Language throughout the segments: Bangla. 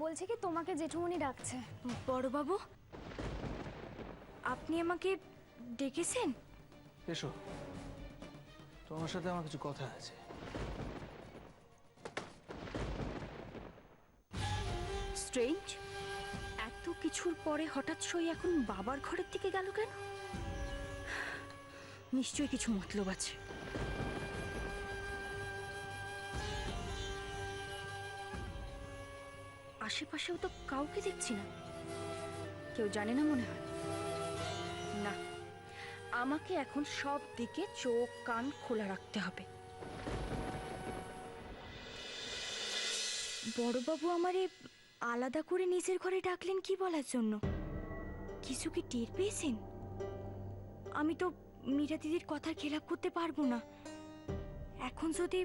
বলছে কি তোমাকে জেঠুমনি ডাকছে। বড়বাবু, আপনি আমাকে ডেকেছেন? এসো, তোমার সাথে আমার কিছু কথা আছে। স্ট্রেঞ্জ, এত কিছুর পরে হঠাৎ সই এখন বাবার ঘরের দিকে গেল কেন? নিশ্চয়ই কিছু মতলব আছে। আশেপাশেও তো কাউকে দেখছি না, কেউ জানে না মনে হয়। না, আমাকে এখন সব দিকে চোখ কান খোলা রাখতে হবে। বড়বাবু আমারে আলাদা করে নিজের ঘরে ডাকলেন কি বলার জন্য? কিছু কি টের পেয়েছেন? আমি তো মীরা দিদির কথার খেলাপ করতে পারবো না। এখন যদি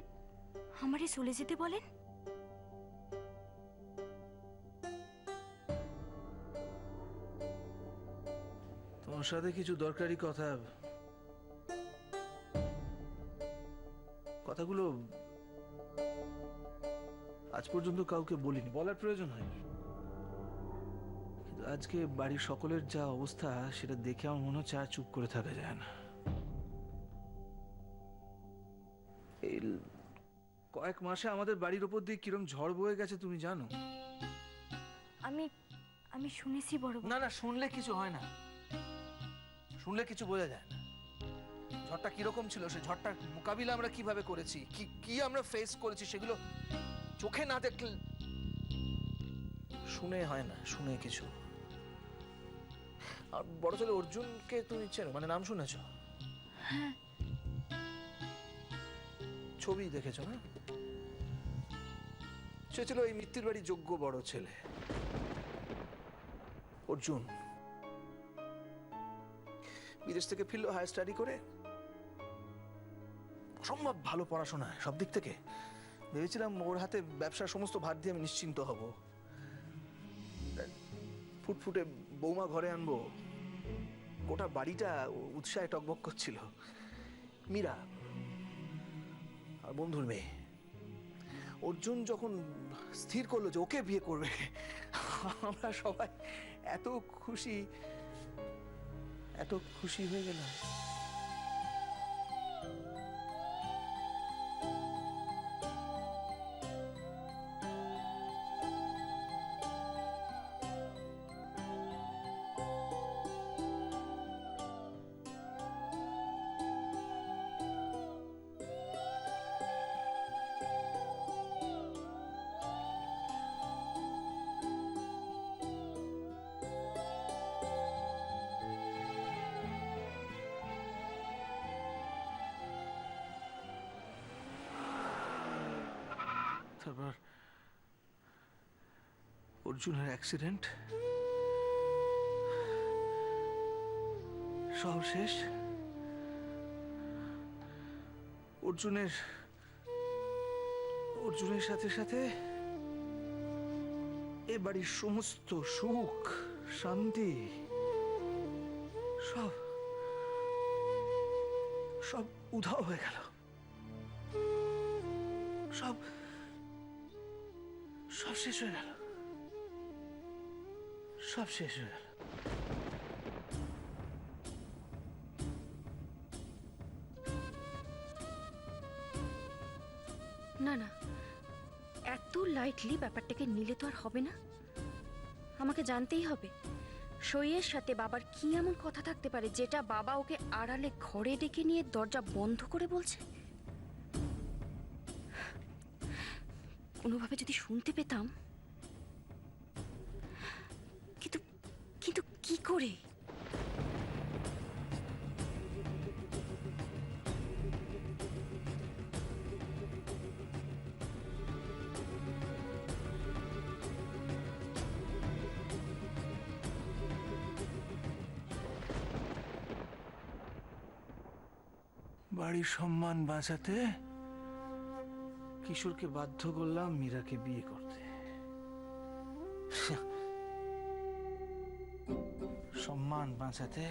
আমারে চলে যেতে বলেন? তোমার সাথে কিছু দরকারি কথা, কথাগুলো আজ পর্যন্ত কাউকে বলিনি, বলার প্রয়োজন হয়নি। কিন্তু আজকে বাড়ির সকলের যা অবস্থা সেটা দেখে আমার মনে হচ্ছে আর চুপ করে থাকা যায় না। এই কয়েক মাসে আমাদের বাড়ির ওপর দিয়ে কিরম ঝড় বয়ে গেছে তুমি জানো? আমি আমি শুনেছি বড়বাবু। না না, শুনলে কিছু হয় না, শুনলে কিছু বোঝা যায় না। ঝড়টা কিরকম ছিল, সে ঝড়টার মোকাবিলা আমরা কিভাবে করেছি, কি কি আমরা ফেস করেছি, সেগুলো চোখে না দেখলে শুনে হয় না, শুনে কিছু। আর বড় ছেলে অর্জুনকে তুমি চেনো, মানে নাম শুনেছো? হ্যাঁ। ছবি দেখেছো না? সে ছিল এই মিত্তির বাড়ির যোগ্য বড় ছেলে অর্জুন। বিদেশ থেকে ফিরলো হায়ার স্টাডি করে, অসম্ভব ভালো পড়াশোনা সব দিক থেকে। ভেবেছিলাম ওর হাতে ব্যবসার সমস্ত ভার দিয়ে আমি নিশ্চিন্ত হব, ফুটফুটে বৌমা ঘরে আনবো। গোটা বাড়িটা উৎসাহে টকবক করছিল। মীরা আর বন্ধুর মেয়ে। অর্জুন যখন স্থির করলো যে ওকে বিয়ে করবে, আমরা সবাই এত খুশি, এত খুশি হয়ে গেলাম। তারপর অর্জুনের অ্যাক্সিডেন্ট, সব শেষ। অর্জুনের সাথে সাথে এ বাড়ির সমস্ত সুখ শান্তি সব সব উধাও হয়ে গেল। সব সব শেষ হয়ে গেল, সব শেষ হয়ে গেল। না না, এত লাইটলি ব্যাপারটাকে নিলে তো আর হবে না। আমাকে জানতেই হবে সইয়ের সাথে বাবার কি এমন কথা থাকতে পারে যেটা বাবা ওকে আড়ালে ঘরে ডেকে নিয়ে দরজা বন্ধ করে বলছে। কোনোভাবে যদি শুনতে পেতাম। কিন্তু কিন্তু কি করে? বাড়ির সম্মান বাঁচাতে কিশোরকে বাধ্য করলাম মীরাকে বিয়ে করতে। সম্মান বাঁচাতে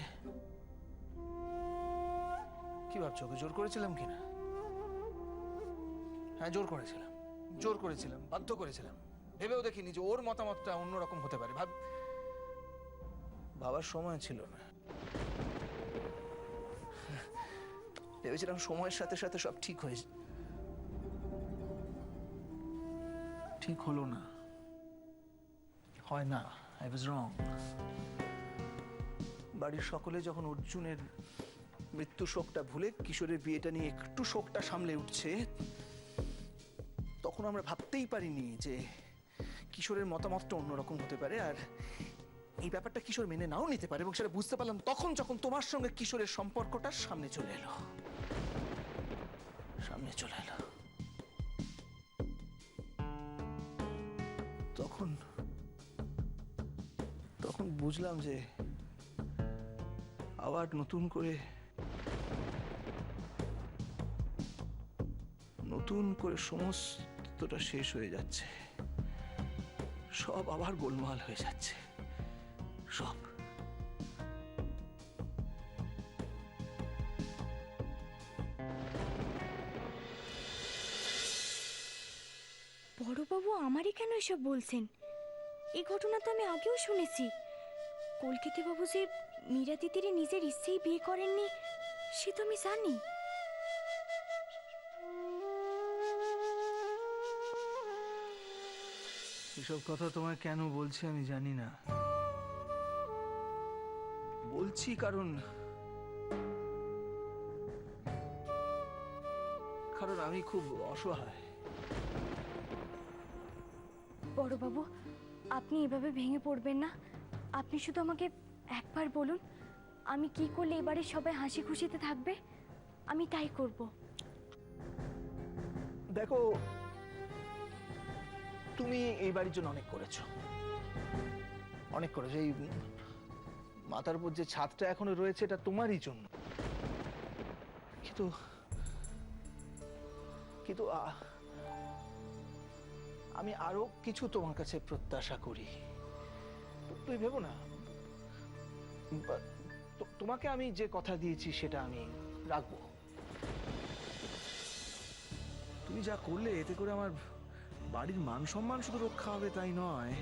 কি ভাবছো, ওকে জোর করেছিলাম কিনা? হ্যাঁ, জোর করেছিলাম, বাধ্য করেছিলাম। ভেবেও দেখিনি যে ওর মতামতটা অন্যরকম হতে পারে। বাবার সময় ছিল না। ভেবেছিলাম সময়ের সাথে সাথে সব ঠিক হয়ে ঠিক হলো না, হয় না। আই ওয়াজ রং। বাড়ির সকলে যখন অর্জুনের মৃত্যু শোকটা ভুলে কিশোরের বিয়েটা নিয়ে একটু শোকটা সামলে উঠছে, তখন আমরা ভাবতেই পারিনি যে কিশোরের মতামতটা অন্যরকম হতে পারে, আর এই ব্যাপারটা কিশোর মেনে নাও নিতে পারে। এবং সেটা বুঝতে পারলাম তখন, যখন তোমার সঙ্গে কিশোরের সম্পর্কটা সামনে চলে এলো। তখন তখন বুঝলাম যে আবার নতুন করে সমস্তটা শেষ হয়ে যাচ্ছে, সব আবার গোলমাল হয়ে যাচ্ছে, সব। বড়বাবু আমারই কেন এসব বলছেন? এই ঘটনা তো আমি আগেও শুনেছি। কলকাতা বাবু যে মীরা দিদির নিজের ইচ্ছেই বিয়ে করেননি, সে তো আমি জানি। এসব কথা তোমায় কেন বলছি আমি জানি না। বলছি কারণ আমি খুব অসহায়। বড়বাবু, আপনি এভাবে ভেঙে পড়বেন না। আপনি শুধু আমাকে একবার বলুন, আমি কি করলে এবারে সবাই হাসি খুশিতে থাকবে, আমি তাই করব। দেখো, তুমি এই বাড়ির জন্য অনেক করেছো, অনেক করেছো। এই মাথার উপর যে ছাদটা এখনো রয়েছে, এটা তোমারই জন্য। কিন্তু কিন্তু আমি আরো কিছু তোমার কাছে প্রত্যাশা করি। তুমি ভেবো না, তোমাকে আমি যে কথা দিয়েছি সেটা আমি রাখবো। তুমি যা করলে, এতে করে আমার বাড়ির মান সম্মান শুধু রক্ষা হবে তাই নয়,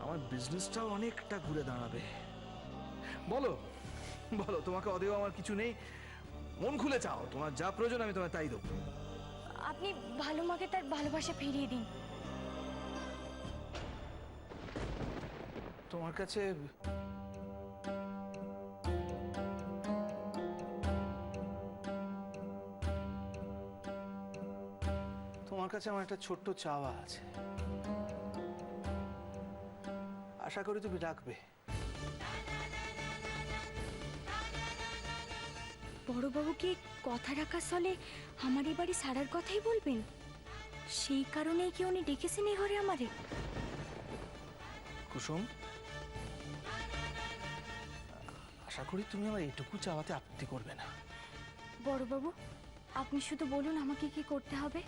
আমার বিজনেসটাও অনেকটা ঘুরে দাঁড়াবে। বলো বলো, তোমাকে অদেও আমার কিছু নেই। মন খুলে চাও, তোমার যা প্রয়োজন আমি তোমায় তাই দেবো। আপনি ভালো মাকে তার ভালোবাসা ফিরিয়ে দিন। তোমার কাছে আমার একটা ছোট্ট চাওয়া আছে, আশা করি তুমি রাখবে। বড়বাবুকে কথা রাখার চলে আমার এই বাড়ি সারার কথাই বলবেন? সেই কারণেই কি উনি ডেকেছেন এই ঘরে আমারে? কুসুম, আশা করি তুমি আমার এটুকু চাওয়াতে আপত্তি করবে না। বড়বাবু, আপনি শুধু বলুন আমাকে কি করতে হবে।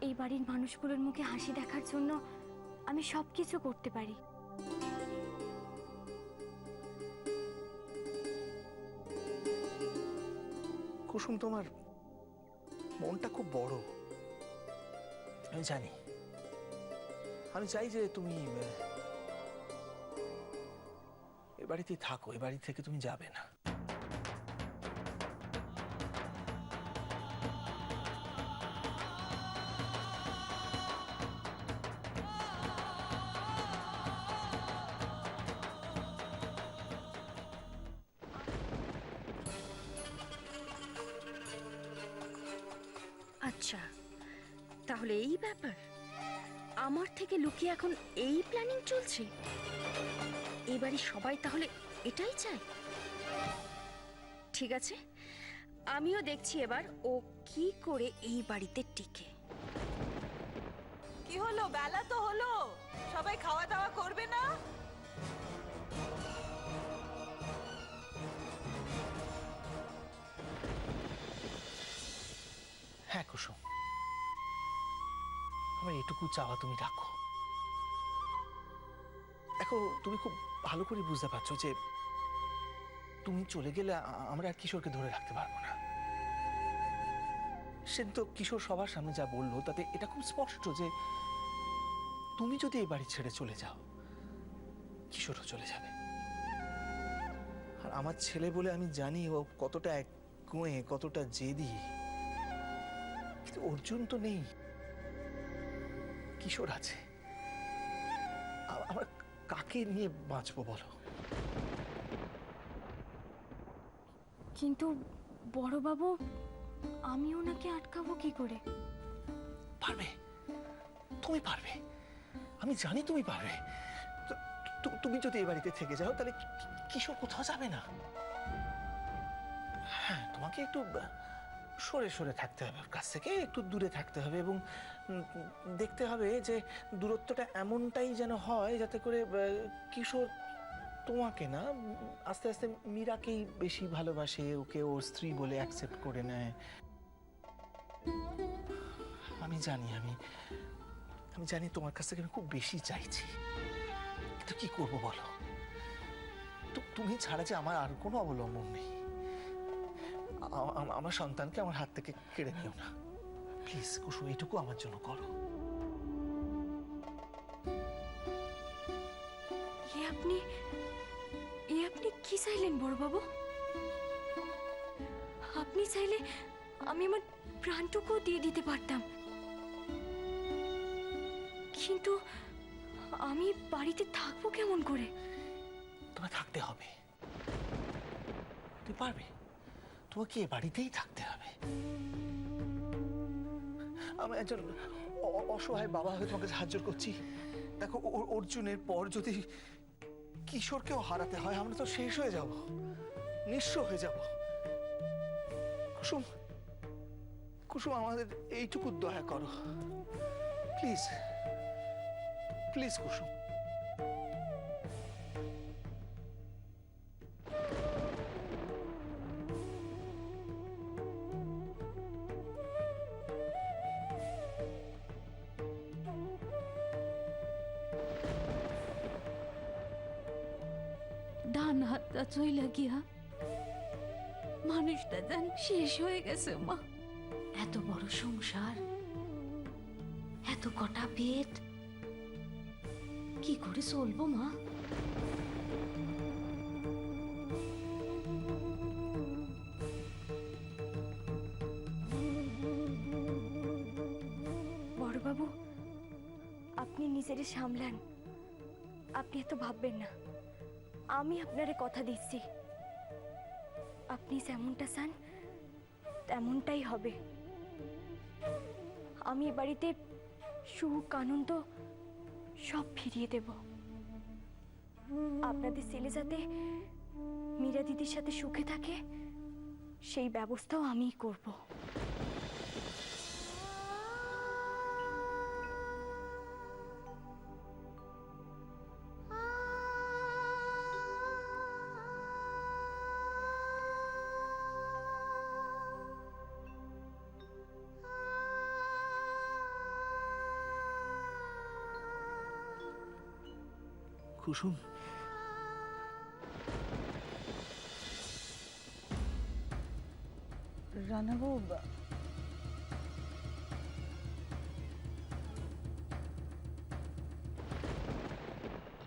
এই বাড়ির মানুষগুলোর মুখে হাসি দেখার জন্য আমি সবকিছু করতে পারি। কুসুম, তোমার মনটা খুব বড়, আমি জানি। আমি চাই যে তুমি এ বাড়িতেই থাকো, এ বাড়ি থেকে তুমি যাবে না। আচ্ছা, তাহলে এই ব্যাপার, আমার থেকে লুকিয়ে এখন এই প্ল্যানিং চলছে। এবারে সবাই তাহলে এটাই চায়। ঠিক আছে, আমিও দেখছি এবার ও কি করে এই বাড়িতে টিকে। কি হলো? বেলা তো হলো, সবাই খাওয়া দাওয়া করবে না? হ্যাঁ কুসুম, আমার এটুকু চাওয়া তুমি রাখো। দেখো, তুমি খুব ভালো করে বুঝতে পারছো যে তুমি চলে গেলে আমরা আর কিশোরকে ধরে রাখতে পারবো না। সেদিন তো কিশোর সবার সামনে যা বললো তাতে এটা খুব স্পষ্ট যে তুমি যদি এই বাড়ি ছেড়ে চলে যাও, কিশোরও চলে যাবে। আর আমার ছেলে বলে আমি জানি ও কতটা একগুঁয়ে, কতটা জেদি। কিন্তু অর্জুন তো নেই, কিশোর আছে। আমরা কাকে নিয়ে বাঁচবো বলো? কিন্তু বড়বাবু, আমি ওনাকে আটকাবো কি করে? পারবে, তুমি পারবে, আমি জানি তুমি পারবে। তুমি যদি এই বাড়িতে থেকে যাও তাহলে কিশোর কোথাও যাবে না। হ্যাঁ, তোমাকে একটু সরে সরে থাকতে হবে, ওর কাছ থেকে একটু দূরে থাকতে হবে, এবং দেখতে হবে যে দূরত্বটা এমনটাই যেন হয় যাতে করে কিশোর তোমাকে না, আস্তে আস্তে মীরাকেই বেশি ভালোবাসে, ওকে ওর স্ত্রী বলে অ্যাকসেপ্ট করে নেয়। আমি জানি, আমি জানি তোমার কাছ থেকে আমি খুব বেশি চাইছি, কিন্তু কি করবো বলো? তুমি ছাড়া যে আমার আর কোনো অবলম্বন নেই। আমার সন্তানকে আমার হাত থেকে কেড়ে নিও না প্লিজ কুসুম, এইটুকু আমার জন্য করো। আপনি কি চাইলেন বড়বাবু? আপনি চাইলে আমি আমার প্রাণটুকু দিয়ে দিতে পারতাম, কিন্তু আমি বাড়িতে থাকবো কেমন করে? তোমায় থাকতে হবে, তুমি পারবে, তোমাকে এ বাড়িতেই থাকতে হবে। আমি একজন অসহায় বাবা হয়ে তোমাকে সাহায্য করছি। দেখো, অর্জুনের পর যদি কিশোরকেও হারাতে হয়, আমরা তো শেষ হয়ে যাব, নিঃস্ব হয়ে যাব। কুসুম, কুসুম, আমাদের এইটুকু দয়া করো প্লিজ, প্লিজ কুসুম। ডান হাতটা চইলা গিয়া মানুষটা যেন শেষ হয়ে গেছে মা। এত বড় সংসার, এত কটা পেট, কি করে চলবো মা? বড়বাবু, আপনি নিজের সামলান, আপনি এত ভাববেন না। আমি আপনারে কথা দিচ্ছি, আপনি যেমনটা চান তেমনটাই হবে। আমি এ বাড়িতে সুখ আনন্দ সব ফিরিয়ে দেব। আপনাদের ছেলে যাতে মীরা দিদির সাথে সুখে থাকে সেই ব্যবস্থাও আমিই করব। কুসুম, রানাবু,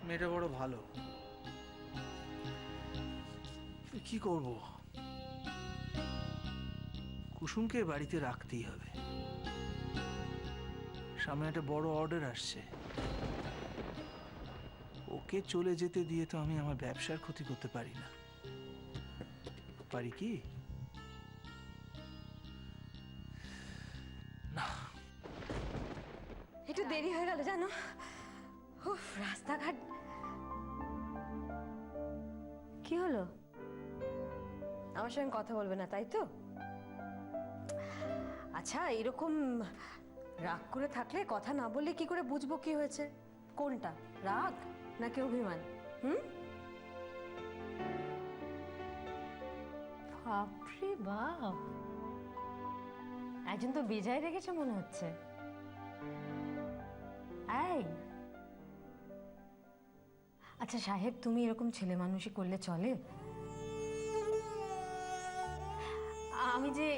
মেয়েটা বড় ভালো, কি করব? কুসুমকে বাড়িতে রাখতেই হবে। সামনে একটা বড় অর্ডার আসছে, ওকে চলে যেতে দিয়ে তো আমি আমার ব্যবসার ক্ষতি করতে পারি না। পারি কি? না। একটু দেরি হয়ে গেল জানো। উফ, রাস্তাঘাট। কি হলো? আমার সঙ্গে কথা বলবে না তাই তো? আচ্ছা, এরকম রাগ করে থাকলে কথা না বললে কি করে বুঝবো কি হয়েছে? কোনটা রাগ নাকি অভিমান? বাপরে বাপ, একজন তো বেজায় রেখেছে মনে হচ্ছে। এই, আচ্ছা সাহেব, তুমি এরকম ছেলে মানুষই করলে চলে? আমি যে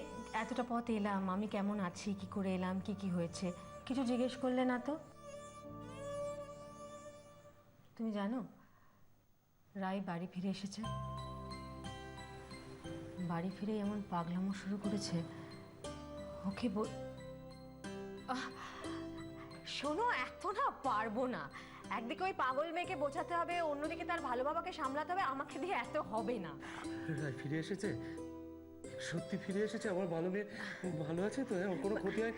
এতটা পথ এলাম, আমি কেমন আছি, কি করে এলাম, কি কি হয়েছে, কিছু জিজ্ঞেস করলে না তো? তুমি জানো রায় বাড়ি ফিরে এসেছে? বাড়ি ফিরে এমন পাগলামো শুরু করেছে, ওকে শোনো, এত না পারবো না। একদিকে ওই পাগল মেয়েকে বোঝাতে হবে, অন্যদিকে তার ভালো বাবাকে সামলাতে হবে, আমাকে দিয়ে এত হবে না। রায় ফিরে এসেছে? সত্যি ফিরে এসেছে? আমার ভালো মেয়ে ভালো আছে তো? হ্যাঁ, ওর কোনো ক্ষতি হয়?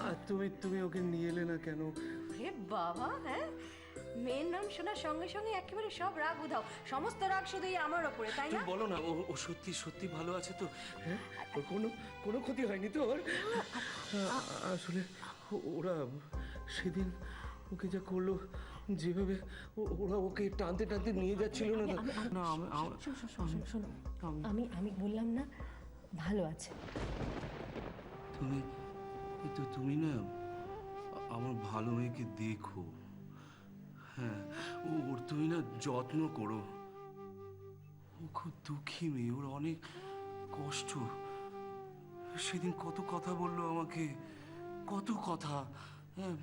আর তুমি ওকে নিয়ে এলে না কেন? হে বাবা, হ্যাঁ, মেয়ের নাম শোনার সঙ্গে সঙ্গে একেবারে সব রাগ উধাও, সমস্ত রাগ শুধুই আমার ওপরে, তাই না? তুমি বলো না, ও সত্যি সত্যি ভালো আছে তো? হ্যাঁ, ওর কোনো ক্ষতি হয়নি তো ওর? আসলে ওরা সেদিন ওকে যা করলো, যেভাবে ওরা ওকে টানতে টানতে নিয়ে যাচ্ছিল না। না শোনো, আমি বললাম না ভালো আছে। তুমি না আমার ভালো মেয়েকে দেখো, হ্যাঁ, ওর তুমি না যত্ন করো। ও খুব দুঃখী মেয়ে, ওর অনেক কষ্ট। সেদিন কত কথা বললো আমাকে, কত কথা। হ্যাঁ,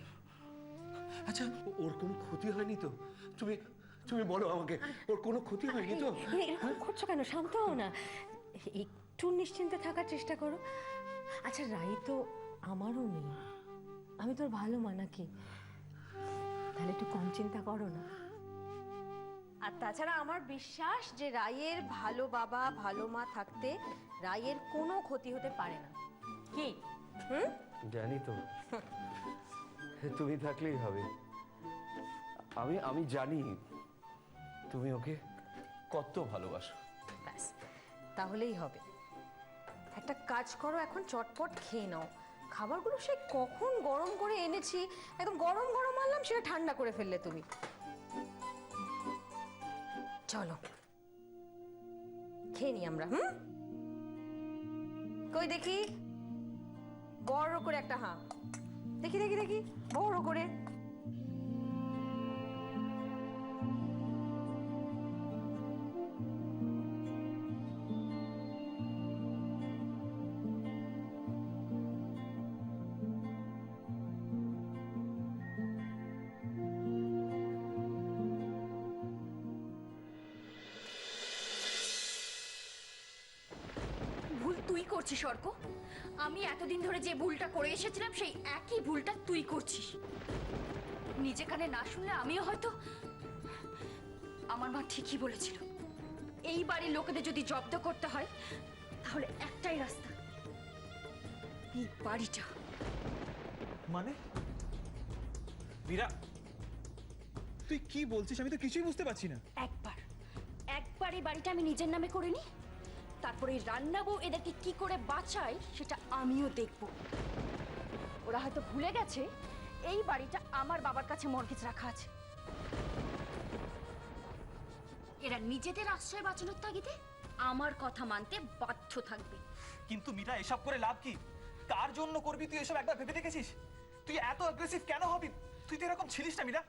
আচ্ছা, ওর কোনো ক্ষতি হয়নি তো? তুমি বলো আমাকে, ওর কোনো ক্ষতি হয়নি তো? এরকম করছো কেন? শান্ত হও না, একটু নিশ্চিন্তে থাকার চেষ্টা করো। আচ্ছা, রাই তো আমারও মেয়ে, আমি তোর ভালো মা নাকি? তাহলে একটু কম চিন্তা করো না। আর তাছাড়া আমার বিশ্বাস যে রায়ের ভালো বাবা ভালো মা থাকতে রায়ের কোনো ক্ষতি হতে পারে না। কি? জানি তো, তুমি থাকলেই হবে। আমি জানি তুমি ওকে কত ভালোবাসো। ব্যাস, তাহলেই হবে। একটা কাজ করো, এখন চটপট খেয়ে নাও। খাবারগুলো সে কখন গরম করে এনেছি, একদম গরম গরম আনলাম, সেটা ঠান্ডা করে ফেললে তুমি। চলো খেয়ে নি আমরা। কই দেখি, বড় করে একটা, হ্যাঁ, দেখি দেখি দেখি, বড় করে। ভুল তুই করছিস অর্ক। আমি এতদিন ধরে যে ভুলটা করে এসেছিলাম সেই একই ভুলটা তুই করছিস। নিজে কানে না শুনলে আমিও হয়তো। আমার মা ঠিকই বলেছিল, এই বাড়ির লোকেদের যদি জব্দ করতে হয় তাহলে একটাই রাস্তা, এই বাড়িটা। মানে মীরা, তুই কি বলছিস? আমি তো কিছুই বুঝতে পারছি না। একবার এই বাড়িটা আমি নিজের নামে করে নি, তারপরে রান্না বউ এদেরকে কি করে বাঁচাই সেটা আমিও দেখব। ওরা হয়তো ভুলে গেছে এই বাড়িটা আমার বাবার কাছে মর্গেজ রাখা আছে। এরা নিজেদের আশ্রয় বাঁচানোর তাগিদে আমার কথা মানতে বাধ্য থাকবে। কিন্তু মীরা, এসব করে লাভ কি? কার জন্য করবি তুই এসব? একবার ভেবে দেখেছিস? তুই এত অ্যাগ্রেসিভ কেন হবি? তুই তো এরকম ছিলিস না মীরা।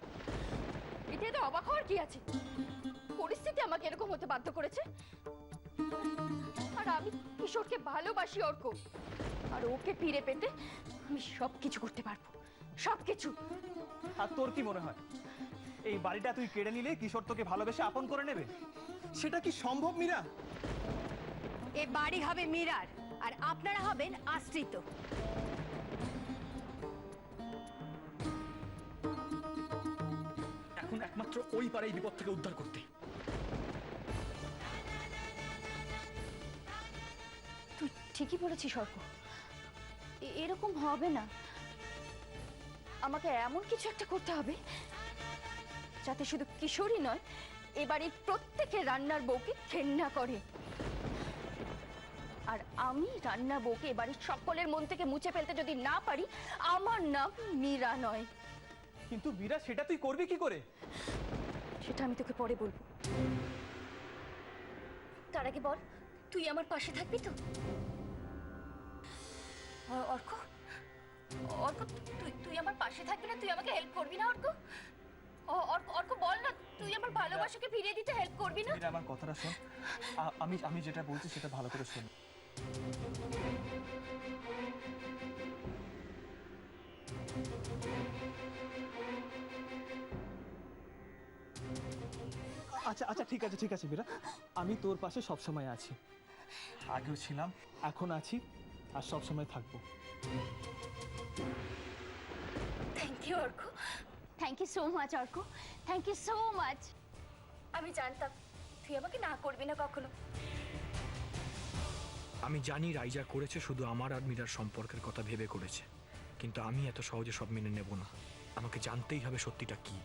এতে তো অবাক হওয়ার কি আছে? পরিস্থিতি আমাকে এরকম হতে বাধ্য করেছে। আর আমি কিশোরকে ভালোবাসি অর্ক, আর ওকে ফিরে পেতে আমি সবকিছু করতে পারবো, সবকিছু। আর তোর কি মনে হয় এই বাড়িটা তুই কেড়ে নিলে কিশোর তোকে ভালোবেসে আপন করে নেবে? সেটা কি সম্ভব মীরা? এ বাড়ি হবে মীরার, আর আপনারা হবেন আশ্রিত। এখন একমাত্র ওই পারে এই বিপদ থেকে উদ্ধার করতে। তুই ঠিকই বলেছিস অর্ক, এরকম হবে না। আমাকে এমন কিছু একটা করতে হবে যাতে শুধু কিশোরই নয়, এবারে প্রত্যেকে রান্নার বউকে ঘেন্না করে। আর আমি রান্না বউকে এবারে সকলের মন থেকে মুছে ফেলতে যদি না পারি, আমার নাম মীরা নয়। কিন্তু মীরা, সেটা তুই করবি কি করে? সেটা আমি তোকে পরে বলবো। তার আগে বল, তুই আমার পাশে থাকবি তো? অর্ক, অর্ক, তুই আমার পাশে থাকবি না? তুই আমাকে হেল্প করবি না অর্ক? অর্ক বল না, তুই আমার ভালোবাসাকে ফিরিয়ে দিতে হেল্প করবি না? মীরা, আমার কথাটা শোন। আমি যেটা বলছি সেটা ভালো করে শোন। আচ্ছা আচ্ছা ঠিক আছে মীরা, আমি তোর পাশে সবসময় আছি। আগেও ছিলাম, এখন আছি, আর সবসময় থাকবো। Thank you Arko. Thank you so much Arko, thank you so much. আমি জানতাম তুই আমাকে না করবি না কখনো। আমি জানি রাইজা করেছে শুধু আমার আর মীরার সম্পর্কের কথা ভেবে করেছে, কিন্তু আমি এত সহজে সব মেনে নেব না। আমাকে জানতেই হবে সত্যিটা কি।